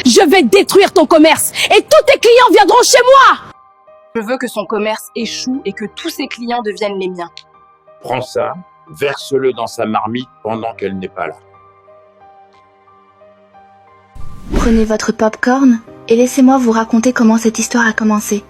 Je vais détruire ton commerce et tous tes clients viendront chez moi. Je veux que son commerce échoue et que tous ses clients deviennent les miens. Prends ça, verse-le dans sa marmite pendant qu'elle n'est pas là. Prenez votre popcorn et laissez-moi vous raconter comment cette histoire a commencé.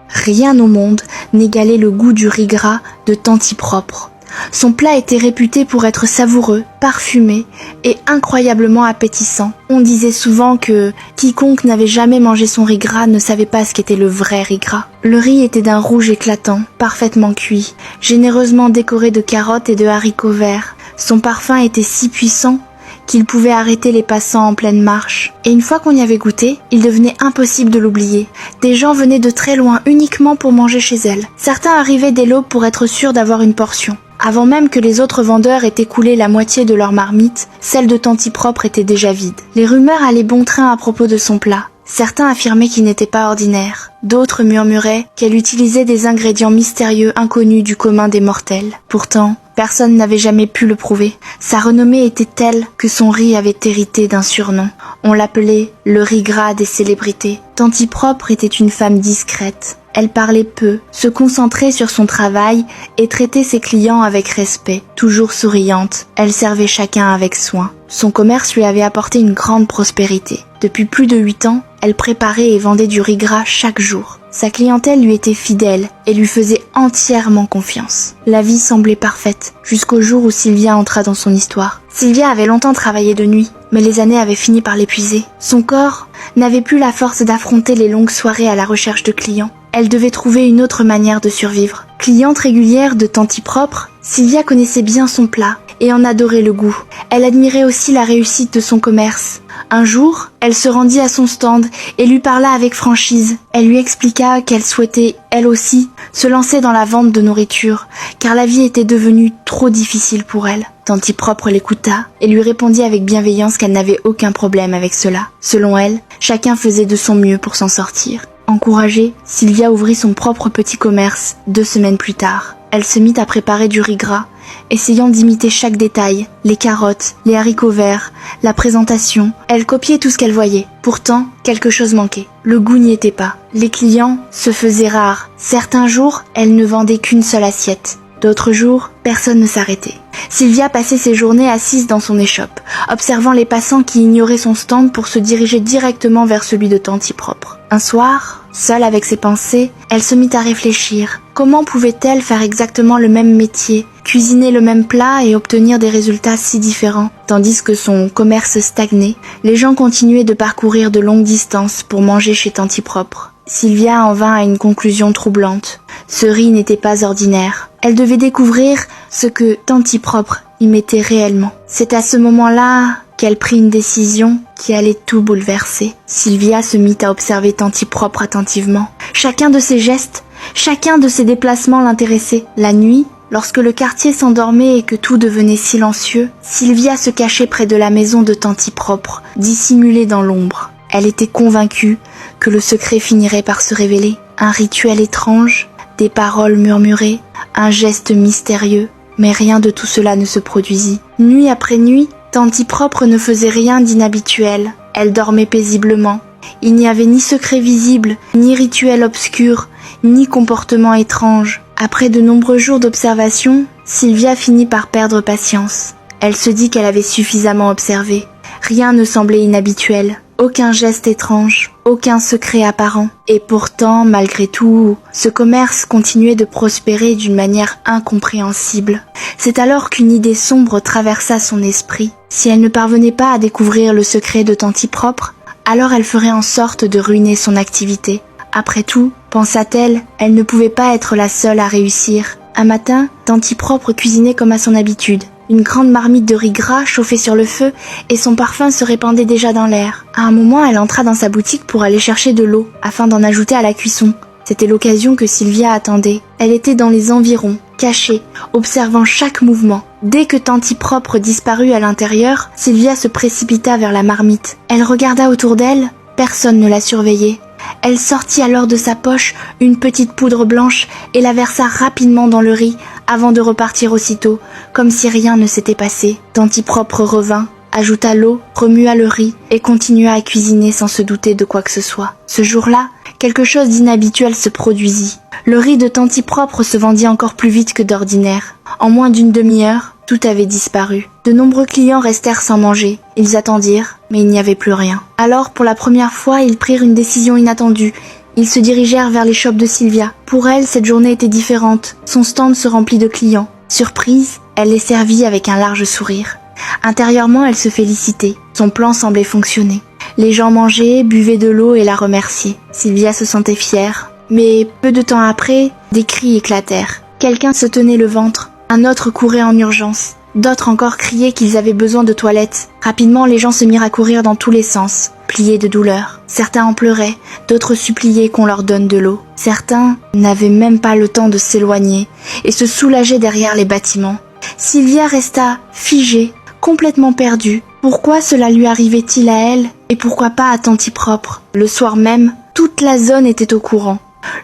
Rien au monde n'égalait le goût du riz gras de Tanti Propre. Son plat était réputé pour être savoureux, parfumé et incroyablement appétissant. On disait souvent que quiconque n'avait jamais mangé son riz gras ne savait pas ce qu'était le vrai riz gras. Le riz était d'un rouge éclatant, parfaitement cuit, généreusement décoré de carottes et de haricots verts. Son parfum était si puissant qu'il pouvait arrêter les passants en pleine marche. Et une fois qu'on y avait goûté, il devenait impossible de l'oublier. Des gens venaient de très loin uniquement pour manger chez elle. Certains arrivaient dès l'aube pour être sûrs d'avoir une portion. Avant même que les autres vendeurs aient écoulé la moitié de leur marmite, celle de Tanti Propre était déjà vide. Les rumeurs allaient bon train à propos de son plat. Certains affirmaient qu'il n'était pas ordinaire. D'autres murmuraient qu'elle utilisait des ingrédients mystérieux inconnus du commun des mortels. Pourtant, personne n'avait jamais pu le prouver. Sa renommée était telle que son riz avait hérité d'un surnom. On l'appelait le riz gras des célébrités. Tanti Propre était une femme discrète. Elle parlait peu, se concentrait sur son travail et traitait ses clients avec respect. Toujours souriante, elle servait chacun avec soin. Son commerce lui avait apporté une grande prospérité. Depuis plus de 8 ans, elle préparait et vendait du riz gras chaque jour. Sa clientèle lui était fidèle et lui faisait entièrement confiance. La vie semblait parfaite, jusqu'au jour où Sylvia entra dans son histoire. Sylvia avait longtemps travaillé de nuit, mais les années avaient fini par l'épuiser. Son corps n'avait plus la force d'affronter les longues soirées à la recherche de clients. Elle devait trouver une autre manière de survivre. Cliente régulière de Tanti Propre, Sylvia connaissait bien son plat et en adorait le goût. Elle admirait aussi la réussite de son commerce. Un jour, elle se rendit à son stand et lui parla avec franchise. Elle lui expliqua qu'elle souhaitait, elle aussi, se lancer dans la vente de nourriture, car la vie était devenue trop difficile pour elle. Tanti Propre l'écouta et lui répondit avec bienveillance qu'elle n'avait aucun problème avec cela. Selon elle, chacun faisait de son mieux pour s'en sortir. Encouragée, Sylvia ouvrit son propre petit commerce 2 semaines plus tard. Elle se mit à préparer du riz gras, essayant d'imiter chaque détail, les carottes, les haricots verts, la présentation. Elle copiait tout ce qu'elle voyait. Pourtant, quelque chose manquait. Le goût n'y était pas. Les clients se faisaient rares. Certains jours, elle ne vendait qu'une seule assiette. D'autres jours, personne ne s'arrêtait. Sylvia passait ses journées assise dans son échoppe, observant les passants qui ignoraient son stand pour se diriger directement vers celui de Tanti Propre. Un soir, seule avec ses pensées, elle se mit à réfléchir. Comment pouvait-elle faire exactement le même métier, cuisiner le même plat et obtenir des résultats si différents? Tandis que son commerce stagnait, les gens continuaient de parcourir de longues distances pour manger chez Tanti Propre. Sylvia en vint à une conclusion troublante. Ce riz n'était pas ordinaire. Elle devait découvrir ce que Tanti Propre y mettait réellement. C'est à ce moment-là qu'elle prit une décision qui allait tout bouleverser. Sylvia se mit à observer Tanti Propre attentivement. Chacun de ses gestes, chacun de ses déplacements l'intéressait. La nuit, lorsque le quartier s'endormait et que tout devenait silencieux, Sylvia se cachait près de la maison de Tanti Propre, dissimulée dans l'ombre. Elle était convaincue que le secret finirait par se révéler. Un rituel étrange, des paroles murmurées, un geste mystérieux, mais rien de tout cela ne se produisit. Nuit après nuit, Tanti Propre ne faisait rien d'inhabituel. Elle dormait paisiblement. Il n'y avait ni secret visible, ni rituel obscur, ni comportement étrange. Après de nombreux jours d'observation, Sylvia finit par perdre patience. Elle se dit qu'elle avait suffisamment observé. Rien ne semblait inhabituel. Aucun geste étrange, aucun secret apparent. Et pourtant, malgré tout, ce commerce continuait de prospérer d'une manière incompréhensible. C'est alors qu'une idée sombre traversa son esprit. Si elle ne parvenait pas à découvrir le secret de Tanti Propre, alors elle ferait en sorte de ruiner son activité. Après tout, pensa-t-elle, elle ne pouvait pas être la seule à réussir. Un matin, Tanti Propre cuisinait comme à son habitude. Une grande marmite de riz gras chauffait sur le feu et son parfum se répandait déjà dans l'air. À un moment, elle entra dans sa boutique pour aller chercher de l'eau afin d'en ajouter à la cuisson. C'était l'occasion que Sylvia attendait. Elle était dans les environs, cachée, observant chaque mouvement. Dès que Tanti Propre disparut à l'intérieur, Sylvia se précipita vers la marmite. Elle regarda autour d'elle, personne ne la surveillait. Elle sortit alors de sa poche une petite poudre blanche et la versa rapidement dans le riz avant de repartir aussitôt, comme si rien ne s'était passé. Tanti Propre revint, ajouta l'eau, remua le riz et continua à cuisiner sans se douter de quoi que ce soit. Ce jour-là, quelque chose d'inhabituel se produisit. Le riz de Tanti Propre se vendit encore plus vite que d'ordinaire. En moins d'une demi-heure, tout avait disparu. De nombreux clients restèrent sans manger. Ils attendirent, mais il n'y avait plus rien. Alors, pour la première fois, ils prirent une décision inattendue. Ils se dirigèrent vers les shops de Sylvia. Pour elle, cette journée était différente. Son stand se remplit de clients. Surprise, elle les servit avec un large sourire. Intérieurement, elle se félicitait. Son plan semblait fonctionner. Les gens mangeaient, buvaient de l'eau et la remerciaient. Sylvia se sentait fière. Mais peu de temps après, des cris éclatèrent. Quelqu'un se tenait le ventre. Un autre courait en urgence. D'autres encore criaient qu'ils avaient besoin de toilettes. Rapidement, les gens se mirent à courir dans tous les sens, pliés de douleur. Certains en pleuraient, d'autres suppliaient qu'on leur donne de l'eau. Certains n'avaient même pas le temps de s'éloigner et se soulageaient derrière les bâtiments. Sylvia resta figée, complètement perdue. Pourquoi cela lui arrivait-il à elle et pourquoi pas à Tanti Propre? Le soir même, toute la zone était au courant.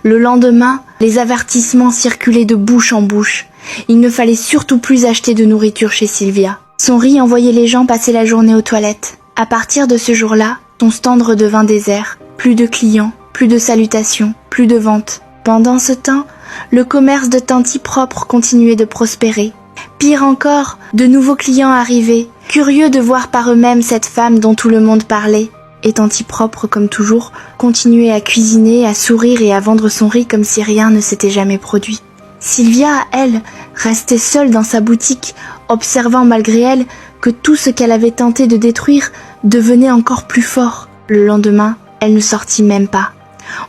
Le lendemain, les avertissements circulaient de bouche en bouche. Il ne fallait surtout plus acheter de nourriture chez Sylvia. Son riz envoyait les gens passer la journée aux toilettes. À partir de ce jour-là, son stand redevint désert. Plus de clients, plus de salutations, plus de ventes. Pendant ce temps, le commerce de Tanti Propre continuait de prospérer. Pire encore, de nouveaux clients arrivaient, curieux de voir par eux-mêmes cette femme dont tout le monde parlait. Et Tanti Propre, comme toujours, continuait à cuisiner, à sourire et à vendre son riz comme si rien ne s'était jamais produit. Sylvia, elle, restait seule dans sa boutique, observant malgré elle que tout ce qu'elle avait tenté de détruire devenait encore plus fort. Le lendemain, elle ne sortit même pas.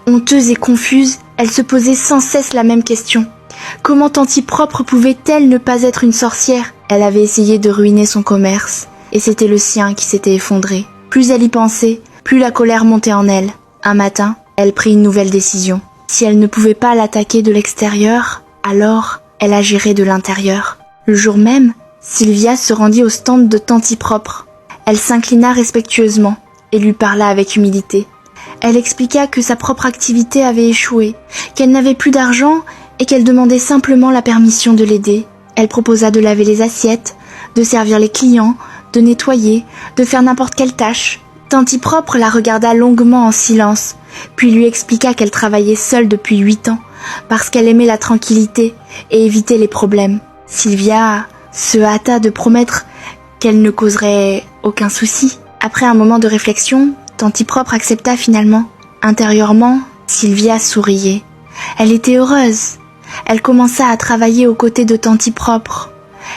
Honteuse et confuse, elle se posait sans cesse la même question. Comment Tanti Propre pouvait-elle ne pas être une sorcière? Elle avait essayé de ruiner son commerce, et c'était le sien qui s'était effondré. Plus elle y pensait, plus la colère montait en elle. Un matin, elle prit une nouvelle décision. Si elle ne pouvait pas l'attaquer de l'extérieur, alors elle agirait de l'intérieur. Le jour même, Sylvia se rendit au stand de Tanti Propre. Elle s'inclina respectueusement et lui parla avec humilité. Elle expliqua que sa propre activité avait échoué, qu'elle n'avait plus d'argent et qu'elle demandait simplement la permission de l'aider. Elle proposa de laver les assiettes, de servir les clients, de nettoyer, de faire n'importe quelle tâche. Tanti Propre la regarda longuement en silence, puis lui expliqua qu'elle travaillait seule depuis 8 ans, parce qu'elle aimait la tranquillité et éviter les problèmes. Sylvia se hâta de promettre qu'elle ne causerait aucun souci. Après un moment de réflexion, Tanti Propre accepta finalement. Intérieurement, Sylvia souriait. Elle était heureuse. Elle commença à travailler aux côtés de Tanti Propre.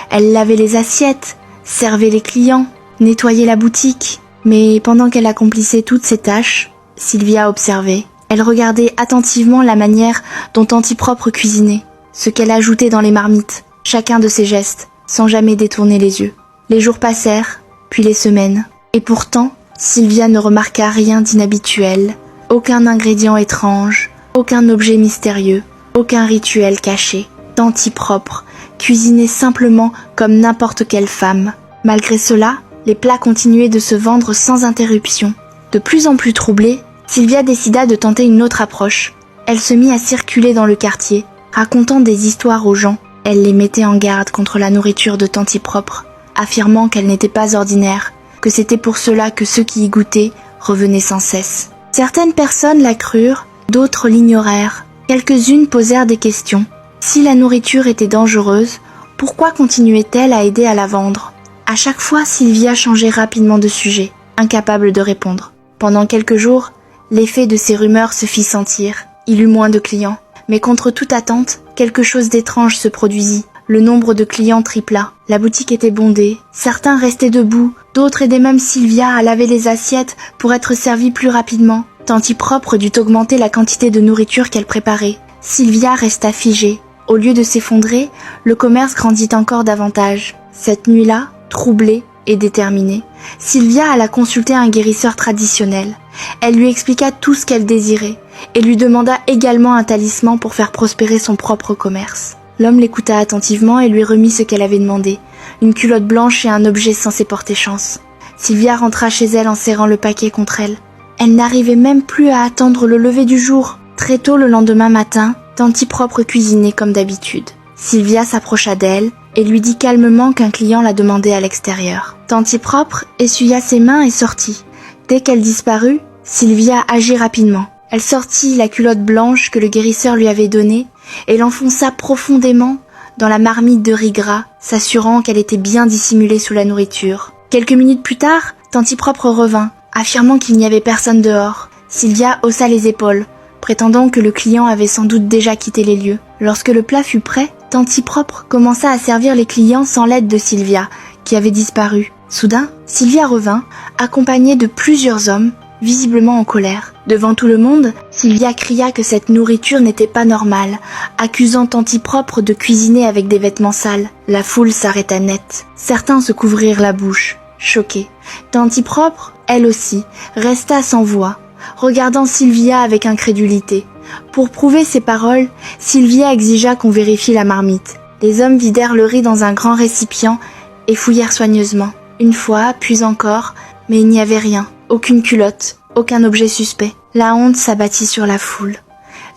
Elle lavait les assiettes, servait les clients, nettoyait la boutique. Mais pendant qu'elle accomplissait toutes ces tâches, Sylvia observait. Elle regardait attentivement la manière dont Tanti Propre cuisinait, ce qu'elle ajoutait dans les marmites, chacun de ses gestes, sans jamais détourner les yeux. Les jours passèrent, puis les semaines. Et pourtant, Sylvia ne remarqua rien d'inhabituel, aucun ingrédient étrange, aucun objet mystérieux, aucun rituel caché. Tanti Propre cuisinait simplement comme n'importe quelle femme. Malgré cela, les plats continuaient de se vendre sans interruption. De plus en plus troublée, Sylvia décida de tenter une autre approche. Elle se mit à circuler dans le quartier, racontant des histoires aux gens. Elle les mettait en garde contre la nourriture de Tanti Propre, affirmant qu'elle n'était pas ordinaire, que c'était pour cela que ceux qui y goûtaient revenaient sans cesse. Certaines personnes la crurent, d'autres l'ignorèrent. Quelques-unes posèrent des questions. Si la nourriture était dangereuse, pourquoi continuait-elle à aider à la vendre? À chaque fois, Sylvia changeait rapidement de sujet, incapable de répondre. Pendant quelques jours, l'effet de ces rumeurs se fit sentir. Il eut moins de clients. Mais contre toute attente, quelque chose d'étrange se produisit. Le nombre de clients tripla. La boutique était bondée. Certains restaient debout. D'autres aidaient même Sylvia à laver les assiettes pour être servies plus rapidement. Tanti Propre dut augmenter la quantité de nourriture qu'elle préparait. Sylvia resta figée. Au lieu de s'effondrer, le commerce grandit encore davantage. Cette nuit-là, troublée et déterminée, Sylvia alla consulter un guérisseur traditionnel. Elle lui expliqua tout ce qu'elle désirait et lui demanda également un talisman pour faire prospérer son propre commerce. L'homme l'écouta attentivement et lui remit ce qu'elle avait demandé, une culotte blanche et un objet censé porter chance. Sylvia rentra chez elle en serrant le paquet contre elle. Elle n'arrivait même plus à attendre le lever du jour. Très tôt le lendemain matin, Tanti Propre cuisinait comme d'habitude. Sylvia s'approcha d'elle et lui dit calmement qu'un client la demandait à l'extérieur. Tantipropre essuya ses mains et sortit. Dès qu'elle disparut, Sylvia agit rapidement. Elle sortit la culotte blanche que le guérisseur lui avait donnée et l'enfonça profondément dans la marmite de riz gras, s'assurant qu'elle était bien dissimulée sous la nourriture. Quelques minutes plus tard, Tantipropre revint, affirmant qu'il n'y avait personne dehors. Sylvia haussa les épaules, prétendant que le client avait sans doute déjà quitté les lieux. Lorsque le plat fut prêt, Tantipropre commença à servir les clients sans l'aide de Sylvia, qui avait disparu. Soudain, Sylvia revint, accompagnée de plusieurs hommes, visiblement en colère. Devant tout le monde, Sylvia cria que cette nourriture n'était pas normale, accusant Tantipropre de cuisiner avec des vêtements sales. La foule s'arrêta net. Certains se couvrirent la bouche, choqués. Tantipropre, elle aussi, resta sans voix, regardant Sylvia avec incrédulité. Pour prouver ses paroles, Sylvia exigea qu'on vérifie la marmite. Les hommes vidèrent le riz dans un grand récipient et fouillèrent soigneusement. Une fois, puis encore, mais il n'y avait rien. Aucune culotte, aucun objet suspect. La honte s'abattit sur la foule.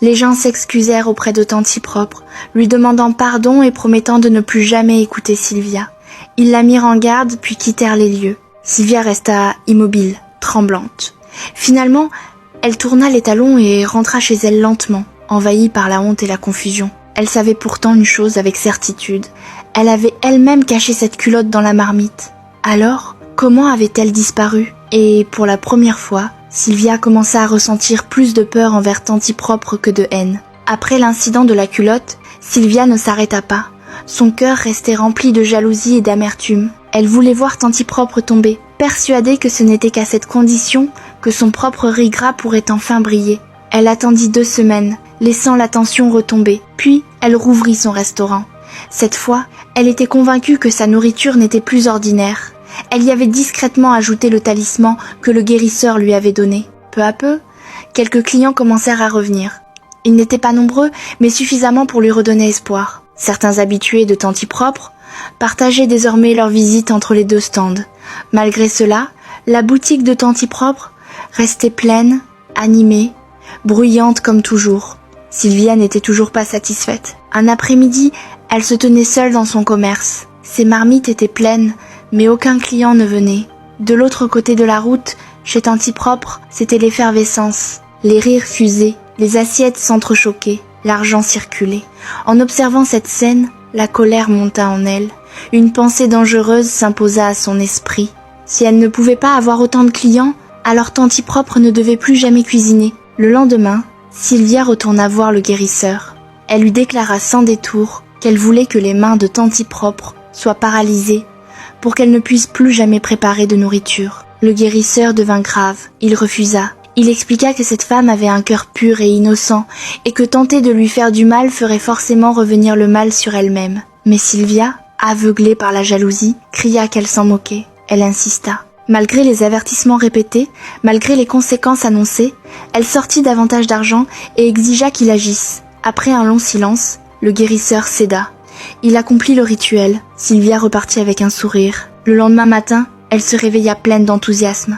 Les gens s'excusèrent auprès de Tantipropre, lui demandant pardon et promettant de ne plus jamais écouter Sylvia. Ils la mirent en garde puis quittèrent les lieux. Sylvia resta immobile, tremblante. Finalement, elle tourna les talons et rentra chez elle lentement, envahie par la honte et la confusion. Elle savait pourtant une chose avec certitude. Elle avait elle-même caché cette culotte dans la marmite. Alors, comment avait-elle disparu ? Et pour la première fois, Sylvia commença à ressentir plus de peur envers Tantipropre que de haine. Après l'incident de la culotte, Sylvia ne s'arrêta pas. Son cœur restait rempli de jalousie et d'amertume. Elle voulait voir Tantipropre tomber, persuadée que ce n'était qu'à cette condition que son propre riz gras pourrait enfin briller. Elle attendit 2 semaines, laissant la tension retomber. Puis, elle rouvrit son restaurant. Cette fois, elle était convaincue que sa nourriture n'était plus ordinaire. Elle y avait discrètement ajouté le talisman que le guérisseur lui avait donné. Peu à peu, quelques clients commencèrent à revenir. Ils n'étaient pas nombreux, mais suffisamment pour lui redonner espoir. Certains habitués de Tantipropre partageaient désormais leur visite entre les 2 stands. Malgré cela, la boutique de Tantipropre restait pleine, animée, bruyante comme toujours. Sylvia n'était toujours pas satisfaite. Un après-midi, elle se tenait seule dans son commerce. Ses marmites étaient pleines, mais aucun client ne venait. De l'autre côté de la route, chez Tantipropre, c'était l'effervescence. Les rires fusaient, les assiettes s'entrechoquaient, l'argent circulait. En observant cette scène, la colère monta en elle. Une pensée dangereuse s'imposa à son esprit. Si elle ne pouvait pas avoir autant de clients, alors Tantipropre ne devait plus jamais cuisiner. Le lendemain, Sylvia retourna voir le guérisseur. Elle lui déclara sans détour qu'elle voulait que les mains de Tantipropre soient paralysées pour qu'elle ne puisse plus jamais préparer de nourriture. Le guérisseur devint grave. Il refusa. Il expliqua que cette femme avait un cœur pur et innocent et que tenter de lui faire du mal ferait forcément revenir le mal sur elle-même. Mais Sylvia, aveuglée par la jalousie, cria qu'elle s'en moquait. Elle insista. Malgré les avertissements répétés, malgré les conséquences annoncées, elle sortit davantage d'argent et exigea qu'il agisse. Après un long silence, le guérisseur céda. Il accomplit le rituel. Sylvia repartit avec un sourire. Le lendemain matin, elle se réveilla pleine d'enthousiasme.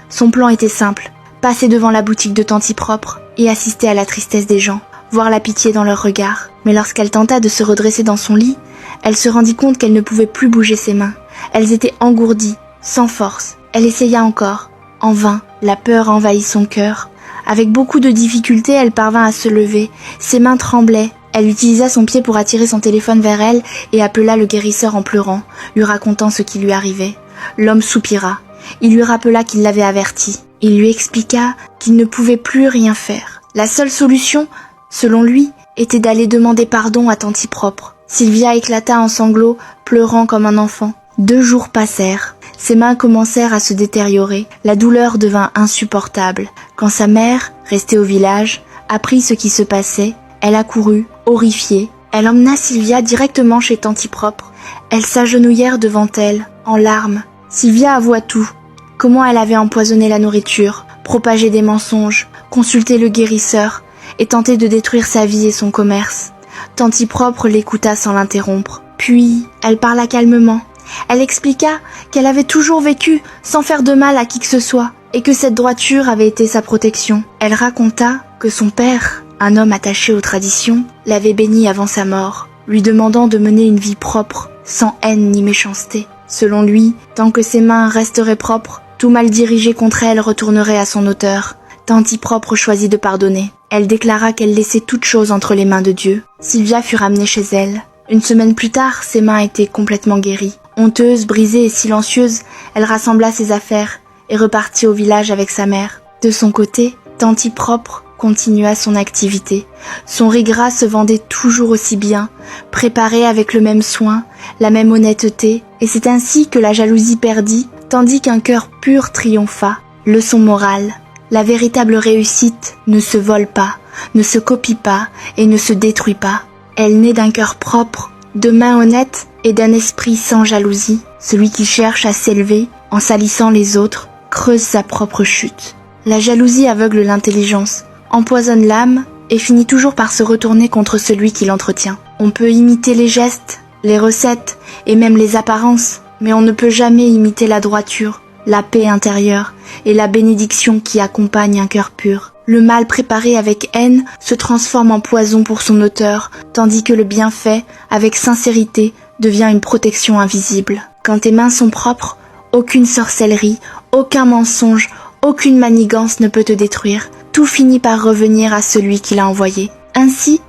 Son plan était simple. Passer devant la boutique de Tantipropre et assister à la tristesse des gens, voir la pitié dans leurs regards. Mais lorsqu'elle tenta de se redresser dans son lit, elle se rendit compte qu'elle ne pouvait plus bouger ses mains. Elles étaient engourdies, sans force. Elle essaya encore. En vain, la peur envahit son cœur. Avec beaucoup de difficulté, elle parvint à se lever. Ses mains tremblaient. Elle utilisa son pied pour attirer son téléphone vers elle et appela le guérisseur en pleurant, lui racontant ce qui lui arrivait. L'homme soupira. Il lui rappela qu'il l'avait averti. Il lui expliqua qu'il ne pouvait plus rien faire. La seule solution, selon lui, était d'aller demander pardon à Tantipropre. Sylvia éclata en sanglots, pleurant comme un enfant. 2 jours passèrent. Ses mains commencèrent à se détériorer. La douleur devint insupportable. Quand sa mère, restée au village, apprit ce qui se passait, elle accourut, horrifiée. Elle emmena Sylvia directement chez Tantipropre. Elles s'agenouillèrent devant elle, en larmes. Sylvia avoua tout. Comment elle avait empoisonné la nourriture, propagé des mensonges, consulté le guérisseur et tenté de détruire sa vie et son commerce. Tantipropre l'écouta sans l'interrompre. Puis, elle parla calmement. Elle expliqua qu'elle avait toujours vécu sans faire de mal à qui que ce soit et que cette droiture avait été sa protection. Elle raconta que son père, un homme attaché aux traditions, l'avait bénie avant sa mort. lui demandant de mener une vie propre, sans haine ni méchanceté. Selon lui, tant que ses mains resteraient propres, tout mal dirigé contre elle retournerait à son auteur. Tanti Propre choisit de pardonner. Elle déclara qu'elle laissait toute chose entre les mains de Dieu. Sylvia fut ramenée chez elle. Une semaine plus tard, ses mains étaient complètement guéries. Honteuse, brisée et silencieuse, elle rassembla ses affaires et repartit au village avec sa mère. De son côté, Tanti Propre continua son activité. Son riz gras se vendait toujours aussi bien, préparé avec le même soin, la même honnêteté, et c'est ainsi que la jalousie perdit, tandis qu'un cœur pur triompha. Leçon morale: la véritable réussite ne se vole pas, ne se copie pas et ne se détruit pas. Elle naît d'un cœur propre, de mains honnêtes et d'un esprit sans jalousie. Celui qui cherche à s'élever en salissant les autres creuse sa propre chute. La jalousie aveugle l'intelligence, empoisonne l'âme et finit toujours par se retourner contre celui qui l'entretient. On peut imiter les gestes, les recettes et même les apparences, mais on ne peut jamais imiter la droiture, la paix intérieure et la bénédiction qui accompagne un cœur pur. Le mal préparé avec haine se transforme en poison pour son auteur, tandis que le bienfait, avec sincérité, devient une protection invisible. Quand tes mains sont propres, aucune sorcellerie, aucun mensonge, aucune manigance ne peut te détruire. Tout finit par revenir à celui qui l'a envoyé. Ainsi,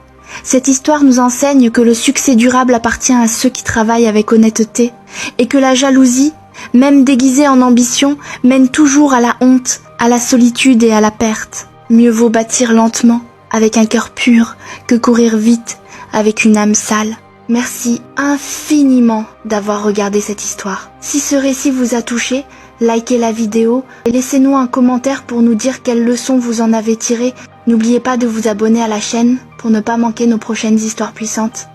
cette histoire nous enseigne que le succès durable appartient à ceux qui travaillent avec honnêteté, et que la jalousie, même déguisée en ambition, mène toujours à la honte, à la solitude et à la perte. Mieux vaut bâtir lentement, avec un cœur pur, que courir vite, avec une âme sale. Merci infiniment d'avoir regardé cette histoire. Si ce récit vous a touché, likez la vidéo et laissez-nous un commentaire pour nous dire quelles leçons vous en avez tirées. N'oubliez pas de vous abonner à la chaîne pour ne pas manquer nos prochaines histoires puissantes.